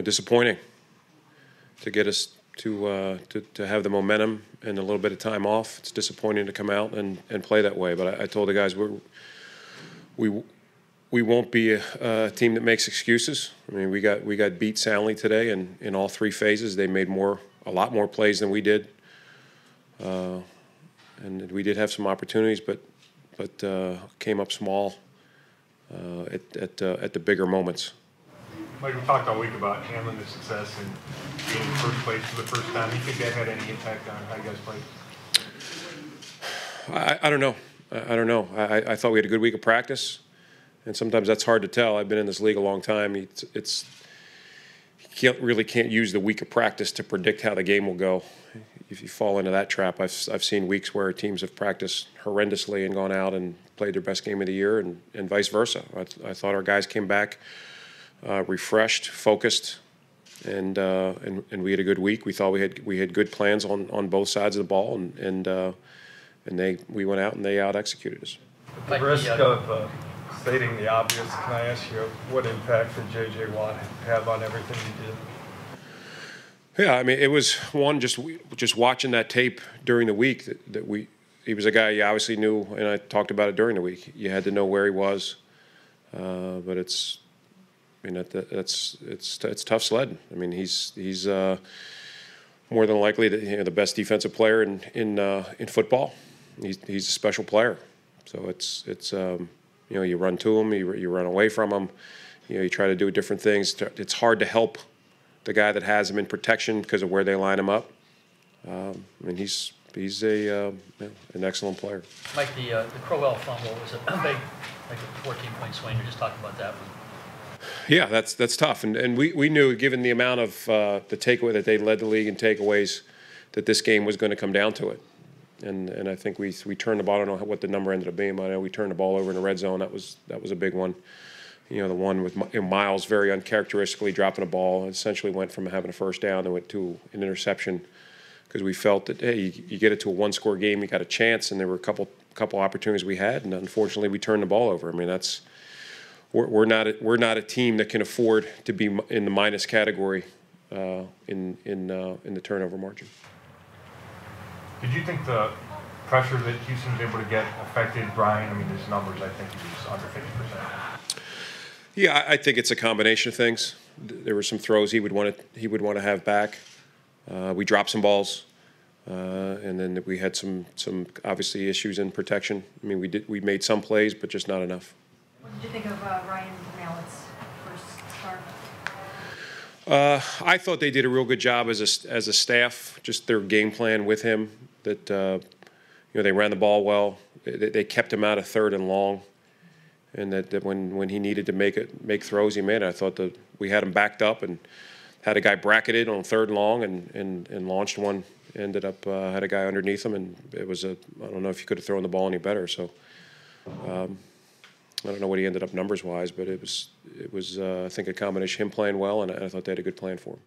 disappointing to get us to have the momentum and a little bit of time off. It's disappointing to come out and play that way. But I told the guys we won't be a team that makes excuses. I mean, we got beat soundly today in all three phases. They made a lot more plays than we did, and we did have some opportunities, but came up small at the bigger moments. Mike, we talked all week about handling the success and getting first place for the first time. Do you think that had any impact on how you guys played? I don't know. I don't know. I thought we had a good week of practice, and sometimes that's hard to tell. I've been in this league a long time. You really can't use the week of practice to predict how the game will go. If you fall into that trap, I've seen weeks where teams have practiced horrendously and gone out and played their best game of the year, and vice versa. I thought our guys came back refreshed, focused, and we had a good week. We thought we had good plans on both sides of the ball, and we went out and they out executed us. At the risk of stating the obvious, can I ask you what impact did J.J. Watt have on everything you did? Yeah, I mean, it was one just watching that tape during the week that he was a guy you obviously knew, and I talked about it during the week. You had to know where he was, but it's tough sledding. I mean, he's more than likely the best defensive player in football. He's a special player, so it's you run to him, you run away from him, you try to do different things. It's hard to help the guy that has him in protection because of where they line him up. I mean, he's an excellent player. Mike, the Crowell fumble was a big, like a 14-point swing. You're just talking about that one. Yeah, that's tough, and we knew, given the amount of the takeaway that they led the league in takeaways, that this game was going to come down to it. And I think we turned the ball. I don't know what the number ended up being, but I know we turned the ball over in the red zone. That was a big one. The one with Miles very uncharacteristically dropping a ball. Essentially went from having a first down and went to an interception because we felt that, hey, you get it to a one-score game, you got a chance, and there were a couple opportunities we had, and unfortunately we turned the ball over. I mean, we're not a team that can afford to be in the minus category in the turnover margin. Did you think the pressure that Houston was able to get affected Brian? I mean, his numbers, I think he was under 50%. Yeah, I think it's a combination of things. There were some throws he would want to have back. We dropped some balls, and then we had some obviously issues in protection. I mean, we made some plays, but just not enough. What did you think of Ryan Mallett's first start? I thought they did a real good job as a staff, just their game plan with him. That they ran the ball well. They kept him out of third and long, and that when he needed to make throws, he made it. I thought that we had him backed up and had a guy bracketed on third and long and launched one. Ended up had a guy underneath him, and it was I don't know if you could have thrown the ball any better. So. I don't know what he ended up numbers-wise, but it was I think a combination of him playing well, and I thought they had a good plan for him.